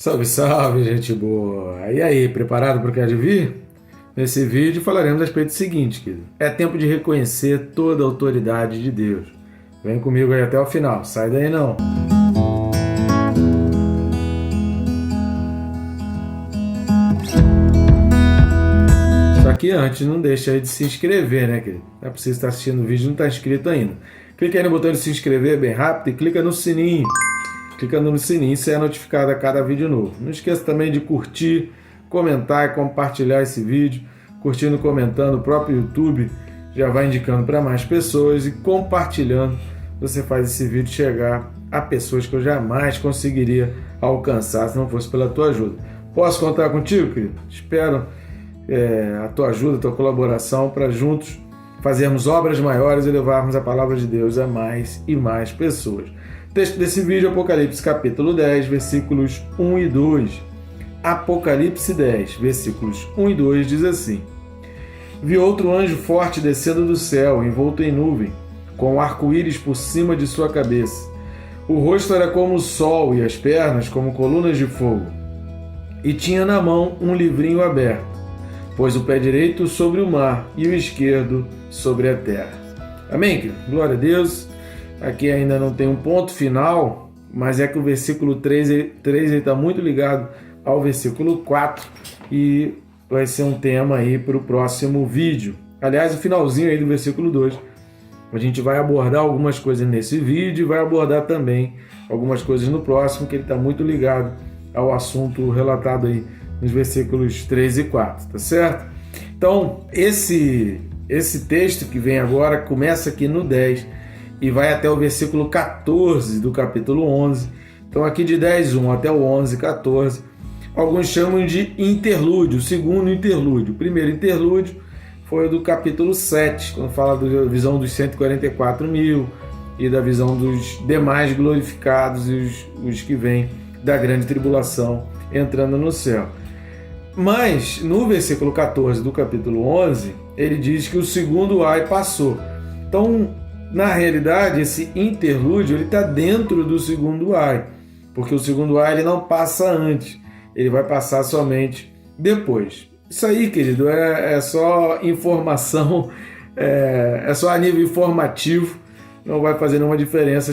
Salve, salve, gente boa! E aí, preparado para o que há de vir? Nesse vídeo falaremos a respeito do seguinte, querido. É tempo de reconhecer toda a autoridade de Deus. Vem comigo aí até o final, sai daí não! Só que antes, não deixa aí de se inscrever, né, querido? Não é preciso estar assistindo o vídeo e não está inscrito ainda. Clica aí no botão de se inscrever bem rápido e clica no sininho. Clicando no sininho, você é notificado a cada vídeo novo. Não esqueça também de curtir, comentar e compartilhar esse vídeo. Curtindo e comentando, o próprio YouTube já vai indicando para mais pessoas. E compartilhando, você faz esse vídeo chegar a pessoas que eu jamais conseguiria alcançar se não fosse pela tua ajuda. Posso contar contigo, querido? Espero a tua ajuda, a tua colaboração para juntos fazermos obras maiores e levarmos a palavra de Deus a mais e mais pessoas. Texto desse vídeo, Apocalipse capítulo 10, versículos 1 e 2. Apocalipse 10, versículos 1 e 2 diz assim: Vi outro anjo forte descendo do céu, envolto em nuvem, com um arco-íris por cima de sua cabeça. O rosto era como o sol e as pernas como colunas de fogo. E tinha na mão um livrinho aberto, pôs o pé direito sobre o mar e o esquerdo sobre a terra. Amém, querido? Glória a Deus. Aqui ainda não tem um ponto final, mas é que o versículo 3 está muito ligado ao versículo 4 e vai ser um tema aí para o próximo vídeo. Aliás, o finalzinho aí do versículo 2, a gente vai abordar algumas coisas nesse vídeo e vai abordar também algumas coisas no próximo, que ele está muito ligado ao assunto relatado aí nos versículos 3 e 4, tá certo? Então, esse texto que vem agora começa aqui no 10, e vai até o versículo 14 do capítulo 11. Então aqui de 10:1 até o 11:14, alguns chamam de interlúdio, o segundo interlúdio. O primeiro interlúdio foi o do capítulo 7, quando fala da visão dos 144 mil e da visão dos demais glorificados e os que vêm da grande tribulação entrando no céu. Mas no versículo 14 do capítulo 11, ele diz que o segundo ai passou. Então, na realidade, esse interlúdio está dentro do segundo ai, porque o segundo ai ele não passa antes, ele vai passar somente depois. Isso aí, querido, é só informação, é só a nível informativo, não vai fazer nenhuma diferença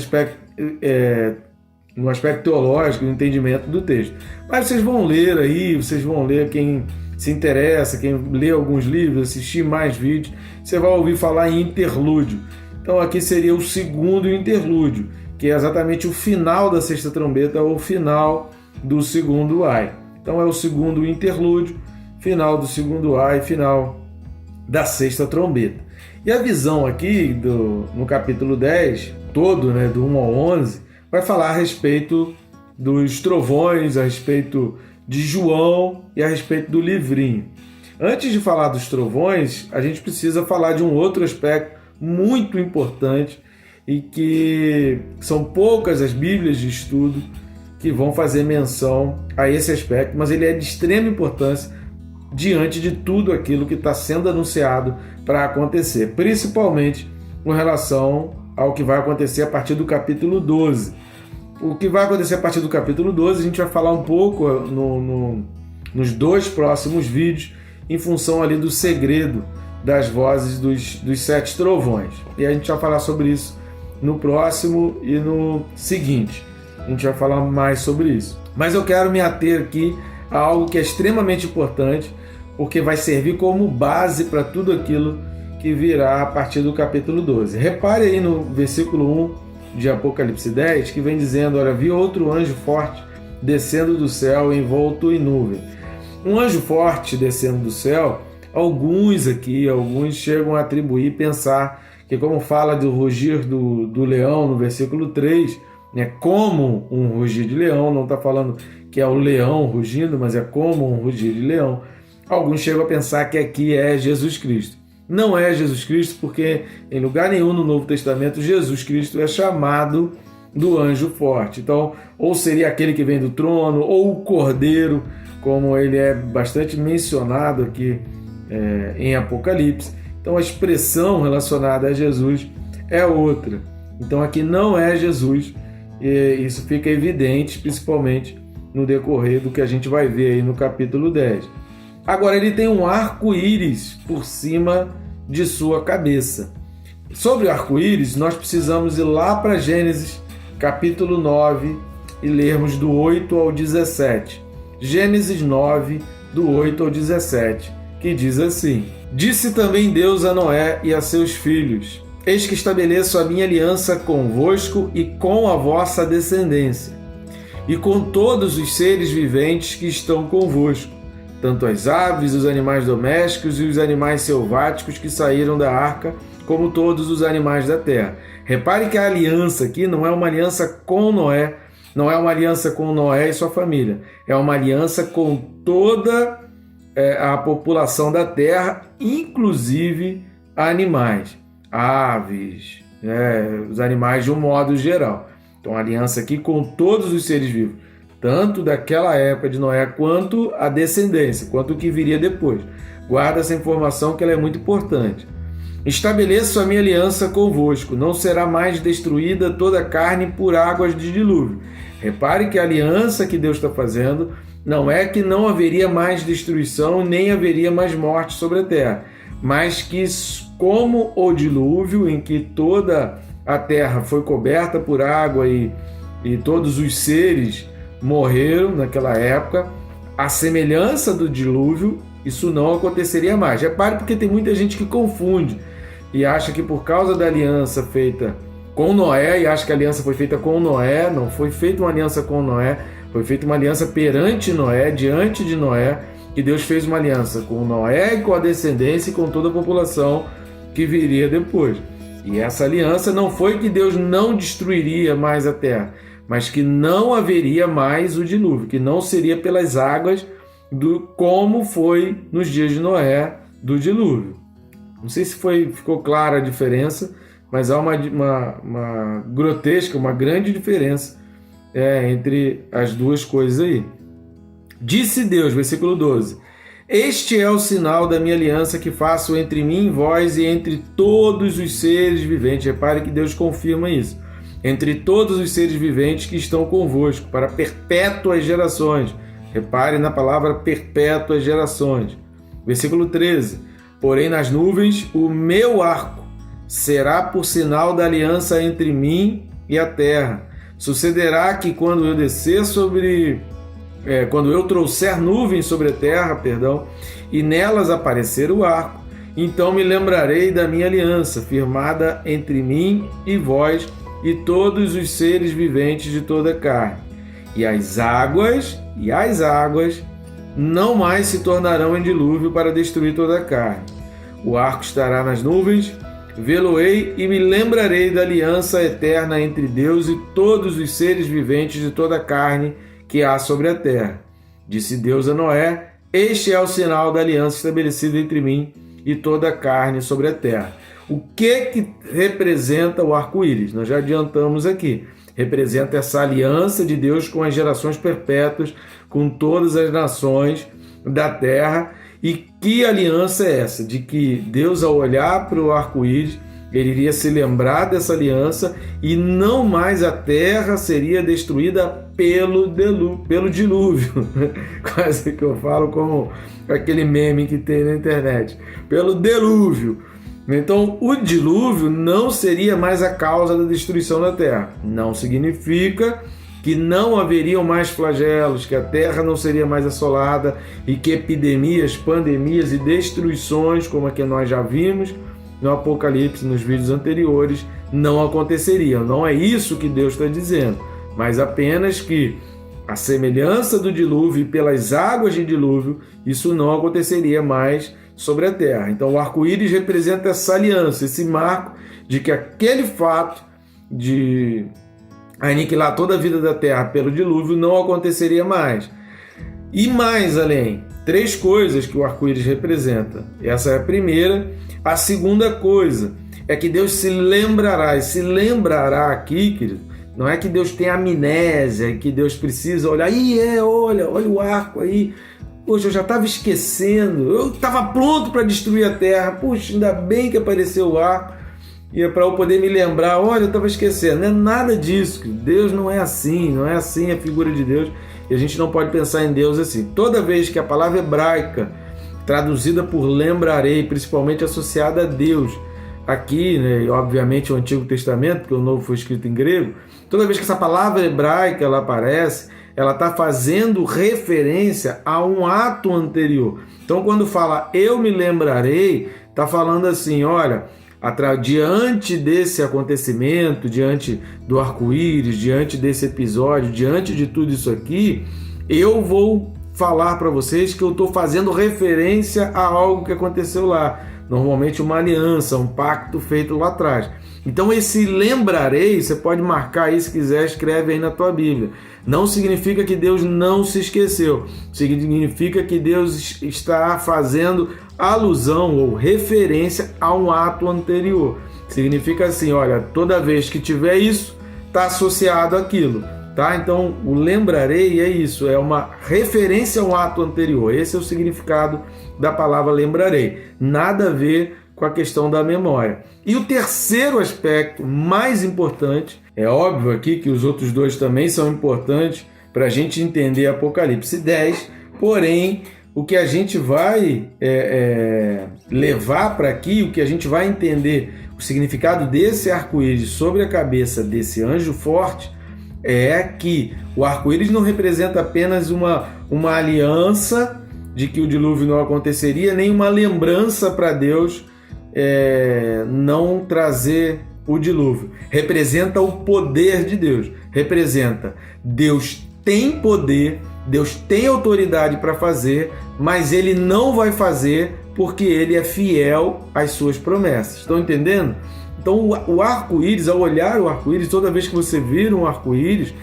no aspecto teológico, no entendimento do texto. Mas vocês vão ler aí, vocês vão ler, quem se interessa, quem lê alguns livros, assistir mais vídeos, você vai ouvir falar em interlúdio. Então aqui seria o segundo interlúdio, que é exatamente o final da sexta trombeta, ou o final do segundo ai. Então é o segundo interlúdio, final do segundo ai, final da sexta trombeta. E a visão aqui, no capítulo 10, todo, né, do 1 ao 11, vai falar a respeito dos trovões, a respeito de João e a respeito do livrinho. Antes de falar dos trovões, a gente precisa falar de um outro aspecto muito importante e que são poucas as bíblias de estudo que vão fazer menção a esse aspecto, mas ele é de extrema importância diante de tudo aquilo que está sendo anunciado para acontecer, principalmente com relação ao que vai acontecer a partir do capítulo 12. O que vai acontecer a partir do capítulo 12, a gente vai falar um pouco nos dois próximos vídeos, em função ali do segredo das vozes dos 7 trovões. E a gente vai falar sobre isso no próximo e no seguinte. A gente vai falar mais sobre isso. Mas eu quero me ater aqui a algo que é extremamente importante, porque vai servir como base para tudo aquilo que virá a partir do capítulo 12. Repare aí no versículo 1 de Apocalipse 10, que vem dizendo: olha, vi outro anjo forte descendo do céu, envolto em nuvem. Um anjo forte descendo do céu, alguns chegam a atribuir, pensar que, como fala do rugir do leão no versículo 3, né, como um rugir de leão, não está falando que é o leão rugindo, mas é como um rugir de leão. Alguns chegam a pensar que aqui é Jesus Cristo. Não é Jesus Cristo, porque em lugar nenhum no Novo Testamento Jesus Cristo é chamado do anjo forte. Então, ou seria aquele que vem do trono, ou o cordeiro, como ele é bastante mencionado aqui em Apocalipse. Então a expressão relacionada a Jesus é outra. Então aqui não é Jesus, e isso fica evidente, principalmente no decorrer do que a gente vai ver aí no capítulo 10. Agora, ele tem um arco-íris por cima de sua cabeça. Sobre o arco-íris, nós precisamos ir lá para Gênesis, capítulo 9, e lermos do 8 ao 17. Gênesis 9, do 8 ao 17, que diz assim: Disse também Deus a Noé e a seus filhos: Eis que estabeleço a minha aliança convosco e com a vossa descendência, e com todos os seres viventes que estão convosco, tanto as aves, os animais domésticos e os animais selváticos que saíram da arca, como todos os animais da terra. Repare que a aliança aqui não é uma aliança com Noé, não é uma aliança com Noé e sua família, é uma aliança com toda a população da terra, inclusive animais, aves, os animais de um modo geral. Então, a aliança aqui com todos os seres vivos, tanto daquela época de Noé, quanto a descendência, quanto o que viria depois. Guarda essa informação, que ela é muito importante. Estabeleço a minha aliança convosco, não será mais destruída toda a carne por águas de dilúvio. Repare que a aliança que Deus está fazendo não é que não haveria mais destruição, nem haveria mais morte sobre a terra, mas que, como o dilúvio, em que toda a terra foi coberta por água e todos os seres morreram naquela época, a semelhança do dilúvio, isso não aconteceria mais. Repare, porque tem muita gente que confunde e acha que por causa da aliança feita com Noé, e acha que a aliança foi feita com Noé. Não foi feita uma aliança com Noé, foi feita uma aliança perante Noé, diante de Noé, que Deus fez uma aliança com Noé e com a descendência e com toda a população que viria depois. E essa aliança não foi que Deus não destruiria mais a terra, mas que não haveria mais o dilúvio, que não seria pelas águas como foi nos dias de Noé do dilúvio. Não sei se ficou clara a diferença, mas há uma grotesca, uma grande diferença entre as duas coisas aí. Disse Deus, versículo 12: Este é o sinal da minha aliança que faço entre mim e vós e entre todos os seres viventes. Repare que Deus confirma isso. Entre todos os seres viventes que estão convosco, para perpétuas gerações. Repare na palavra perpétuas gerações. Versículo 13: Porém nas nuvens o meu arco será por sinal da aliança entre mim e a terra. Sucederá que quando eu trouxer nuvens sobre a terra, e nelas aparecer o arco, então me lembrarei da minha aliança, firmada entre mim e vós e todos os seres viventes de toda a carne. E as águas não mais se tornarão em dilúvio para destruir toda a carne. O arco estará nas nuvens, vê-lo-ei e me lembrarei da aliança eterna entre Deus e todos os seres viventes de toda a carne que há sobre a terra. Disse Deus a Noé: Este é o sinal da aliança estabelecida entre mim e toda a carne sobre a terra. O que representa o arco-íris? Nós já adiantamos aqui. Representa essa aliança de Deus com as gerações perpétuas, com todas as nações da terra. E que aliança é essa? De que Deus, ao olhar para o arco-íris, ele iria se lembrar dessa aliança e não mais a terra seria destruída pelo dilúvio. Quase que eu falo como aquele meme que tem na internet. Pelo dilúvio. Então, o dilúvio não seria mais a causa da destruição da terra. Não significa que não haveriam mais flagelos, que a terra não seria mais assolada e que epidemias, pandemias e destruições, como a que nós já vimos no Apocalipse, nos vídeos anteriores, não aconteceriam. Não é isso que Deus está dizendo, mas apenas que a semelhança do dilúvio e pelas águas de dilúvio, isso não aconteceria mais sobre a terra. Então o arco-íris representa essa aliança, esse marco de que aquele fato de aniquilar toda a vida da terra pelo dilúvio não aconteceria mais. E mais além, 3 coisas que o arco-íris representa. Essa é a primeira. A segunda coisa é que Deus se lembrará, e se lembrará aqui, querido, não é que Deus tem amnésia, que Deus precisa olhar, olha o arco aí, poxa, eu já estava esquecendo, eu estava pronto para destruir a terra, puxa, ainda bem que apareceu o arco, e é para eu poder me lembrar, olha, eu estava esquecendo. Não é nada disso, Deus não é assim a figura de Deus, e a gente não pode pensar em Deus assim. Toda vez que a palavra hebraica, traduzida por lembrarei, principalmente associada a Deus, aqui, né, obviamente o Antigo Testamento, porque o Novo foi escrito em grego, toda vez que essa palavra hebraica ela aparece, ela está fazendo referência a um ato anterior. Então, quando fala eu me lembrarei, está falando assim, olha, diante desse acontecimento, diante do arco-íris, diante desse episódio, diante de tudo isso aqui, eu vou falar para vocês que eu estou fazendo referência a algo que aconteceu lá. Normalmente uma aliança, um pacto feito lá atrás. Então esse lembrarei, você pode marcar aí se quiser, escreve aí na tua Bíblia. Não significa que Deus não se esqueceu. Significa que Deus está fazendo alusão ou referência a um ato anterior. Significa assim, olha, toda vez que tiver isso, está associado àquilo. Tá? Então, o lembrarei é isso, é uma referência a um ato anterior. Esse é o significado da palavra lembrarei. Nada a ver com a questão da memória. E o terceiro aspecto mais importante, é óbvio aqui que os outros dois também são importantes para a gente entender Apocalipse 10, porém, o que a gente vai levar para aqui, o que a gente vai entender, o significado desse arco-íris sobre a cabeça desse anjo forte, é que o arco-íris não representa apenas uma aliança de que o dilúvio não aconteceria, nem uma lembrança para Deus não trazer o dilúvio. Representa o poder de Deus. Representa Deus tem poder, Deus tem autoridade para fazer, mas Ele não vai fazer porque Ele é fiel às suas promessas. Estão entendendo? Então o arco-íris, ao olhar o arco-íris, toda vez que você vira um arco-íris,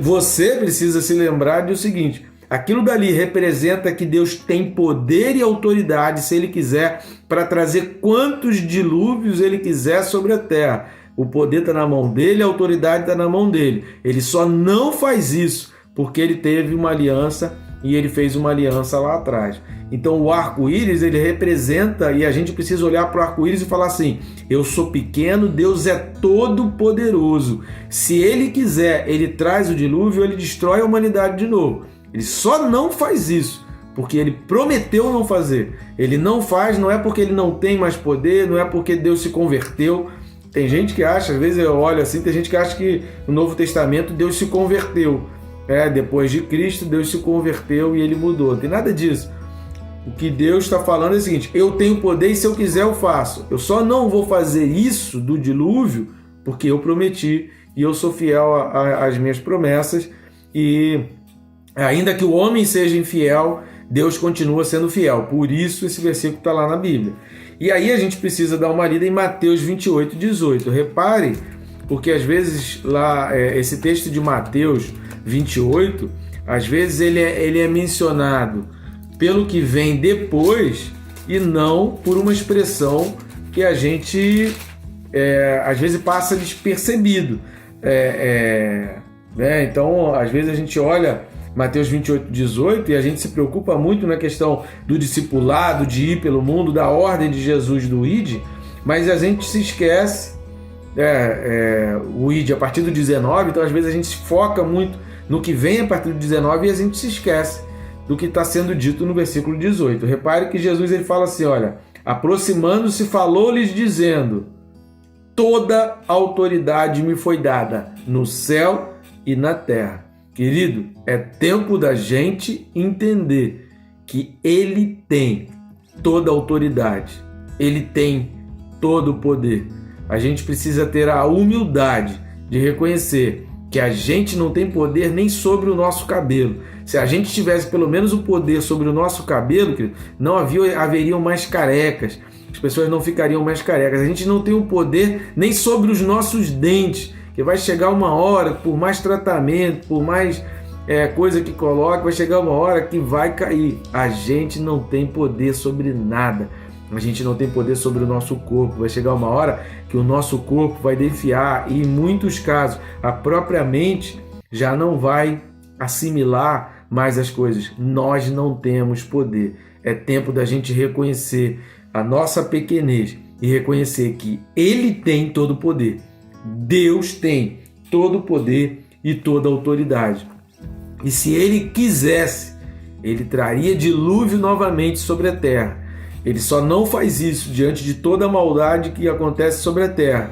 você precisa se lembrar do seguinte, aquilo dali representa que Deus tem poder e autoridade, se Ele quiser, para trazer quantos dilúvios Ele quiser sobre a terra. O poder está na mão dele, a autoridade está na mão dele. Ele só não faz isso porque Ele teve uma aliança e Ele fez uma aliança lá atrás. Então o arco-íris, ele representa, e a gente precisa olhar para o arco-íris e falar assim, eu sou pequeno, Deus é todo poderoso. Se Ele quiser, Ele traz o dilúvio, Ele destrói a humanidade de novo. Ele só não faz isso porque Ele prometeu não fazer. Ele não faz, não é porque Ele não tem mais poder, não é porque Deus se converteu. Tem gente que acha, às vezes eu olho assim, tem gente que acha que no Novo Testamento Deus se converteu. Depois de Cristo, Deus se converteu e Ele mudou. Não tem nada disso. O que Deus está falando é o seguinte, eu tenho poder e se eu quiser eu faço. Eu só não vou fazer isso do dilúvio porque eu prometi e eu sou fiel às minhas promessas e ainda que o homem seja infiel, Deus continua sendo fiel. Por isso esse versículo está lá na Bíblia. E aí a gente precisa dar uma lida em Mateus 28, 18. Repare, porque às vezes lá esse texto de Mateus 28, às vezes ele é mencionado pelo que vem depois e não por uma expressão que a gente às vezes passa despercebido. Então, às vezes a gente olha Mateus 28, 18 e a gente se preocupa muito na questão do discipulado, de ir pelo mundo, da ordem de Jesus do ID, mas a gente se esquece o ID a partir do 19, então às vezes a gente se foca muito no que vem a partir do 19 e a gente se esquece do que está sendo dito no versículo 18. Repare que Jesus ele fala assim, olha, aproximando-se falou-lhes dizendo, toda autoridade me foi dada no céu e na terra. Querido, é tempo da gente entender que Ele tem toda a autoridade, Ele tem todo o poder. A gente precisa ter a humildade de reconhecer que a gente não tem poder nem sobre o nosso cabelo. Se a gente tivesse pelo menos o poder sobre o nosso cabelo, não haveriam mais carecas, as pessoas não ficariam mais carecas. A gente não tem o poder nem sobre os nossos dentes, que vai chegar uma hora, por mais tratamento, por mais coisa que coloque, vai chegar uma hora que vai cair. A gente não tem poder sobre nada. A gente não tem poder sobre o nosso corpo. Vai chegar uma hora que o nosso corpo vai defiar e, em muitos casos, a própria mente já não vai assimilar mais as coisas. Nós não temos poder. É tempo da gente reconhecer a nossa pequenez e reconhecer que Ele tem todo o poder. Deus tem todo o poder e toda a autoridade. E se ele quisesse, ele traria dilúvio novamente sobre a terra. Ele só não faz isso diante de toda a maldade que acontece sobre a terra,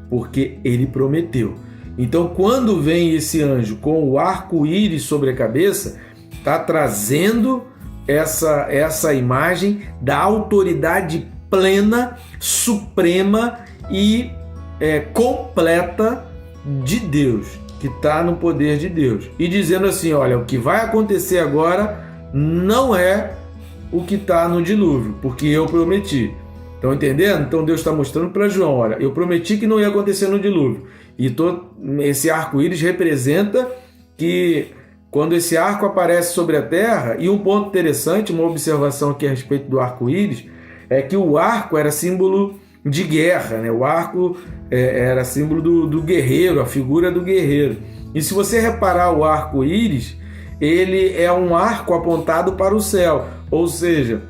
porque ele prometeu. Então, quando vem esse anjo com o arco-íris sobre a cabeça, está trazendo essa imagem da autoridade plena, suprema e completa de Deus, que está no poder de Deus. E dizendo assim, olha, o que vai acontecer agora não é o que está no dilúvio, porque eu prometi. Estão entendendo? Então Deus está mostrando para João, olha, eu prometi que não ia acontecer no dilúvio. E esse arco-íris representa que quando esse arco aparece sobre a terra, e um ponto interessante, uma observação aqui a respeito do arco-íris, é que o arco era símbolo de guerra, né? O arco era símbolo do guerreiro, a figura do guerreiro. E se você reparar o arco-íris, ele é um arco apontado para o céu, ou seja,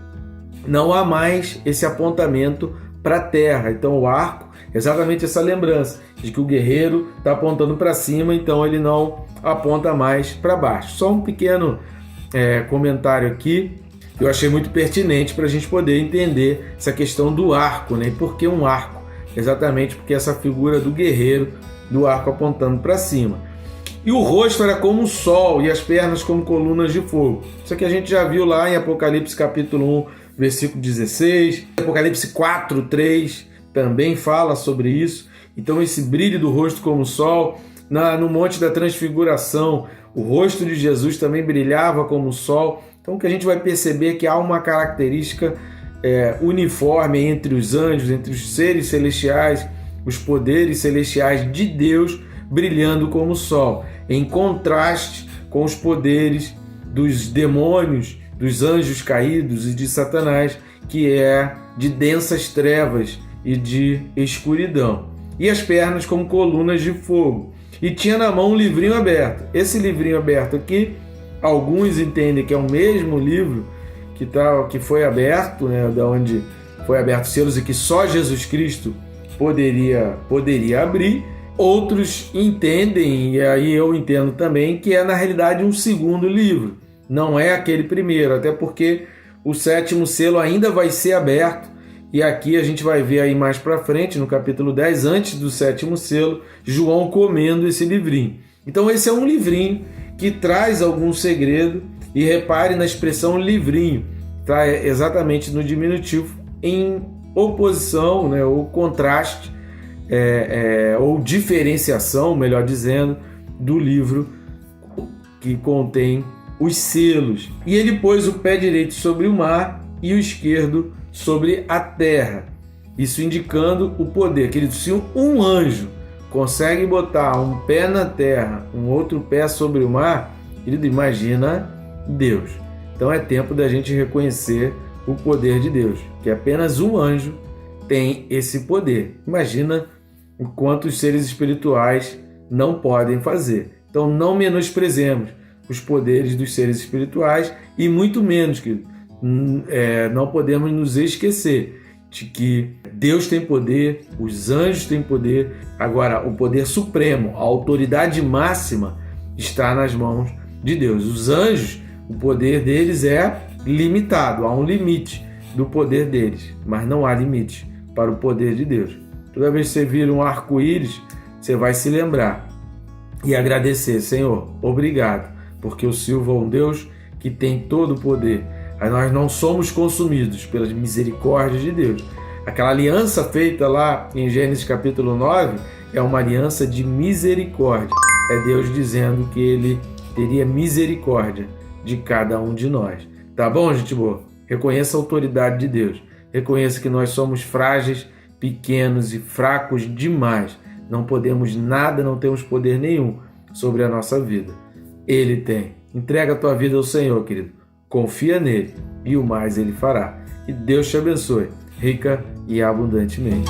não há mais esse apontamento para a terra. Então o arco, exatamente essa lembrança de que o guerreiro está apontando para cima, então ele não aponta mais para baixo. Só um pequeno comentário aqui que eu achei muito pertinente para a gente poder entender essa questão do arco, né? E por que um arco? Exatamente porque essa figura do guerreiro, do arco apontando para cima. E o rosto era como o sol e as pernas como colunas de fogo. Isso aqui a gente já viu lá em Apocalipse capítulo 1, versículo 16. Apocalipse 4, 3 também fala sobre isso. Então esse brilho do rosto como o sol. No Monte da Transfiguração, o rosto de Jesus também brilhava como o sol. Então o que a gente vai perceber é que há uma característica uniforme entre os anjos, entre os seres celestiais, os poderes celestiais de Deus brilhando como o sol, em contraste com os poderes dos demônios, dos anjos caídos e de Satanás, que é de densas trevas e de escuridão. E as pernas como colunas de fogo. E tinha na mão um livrinho aberto. Esse livrinho aberto aqui, alguns entendem que é o mesmo livro que foi aberto, né, da onde foi aberto selos e que só Jesus Cristo poderia abrir. Outros entendem, e aí eu entendo também, que é na realidade um segundo livro, não é aquele primeiro, até porque o 7º selo ainda vai ser aberto, e aqui a gente vai ver aí mais para frente, no capítulo 10, antes do 7º selo, João comendo esse livrinho. Então esse é um livrinho que traz algum segredo, e repare na expressão livrinho, está exatamente no diminutivo, em oposição, né, ou contraste, ou diferenciação, melhor dizendo, do livro que contém os selos. E ele pôs o pé direito sobre o mar e o esquerdo sobre a terra. Isso indicando o poder. Querido, se um anjo consegue botar um pé na terra, um outro pé sobre o mar, querido, imagina Deus. Então é tempo da gente reconhecer o poder de Deus, que apenas um anjo tem esse poder. Imagina o quanto os seres espirituais não podem fazer. Então não menosprezemos os poderes dos seres espirituais e muito menos, que não podemos nos esquecer de que Deus tem poder, os anjos têm poder. Agora, o poder supremo, a autoridade máxima está nas mãos de Deus. Os anjos, o poder deles é limitado, há um limite do poder deles, mas não há limite para o poder de Deus. Toda vez que você vir um arco-íris, você vai se lembrar e agradecer: Senhor, obrigado, porque o Senhor é um Deus que tem todo o poder. Aí nós não somos consumidos pela misericórdia de Deus. Aquela aliança feita lá em Gênesis capítulo 9 é uma aliança de misericórdia. É Deus dizendo que Ele teria misericórdia de cada um de nós. Tá bom, gente boa? Reconheça a autoridade de Deus. Reconheça que nós somos frágeis, pequenos e fracos demais. Não podemos nada, não temos poder nenhum sobre a nossa vida. Ele tem. Entrega a tua vida ao Senhor, querido. Confia nele e o mais Ele fará. Que Deus te abençoe, rica e abundantemente.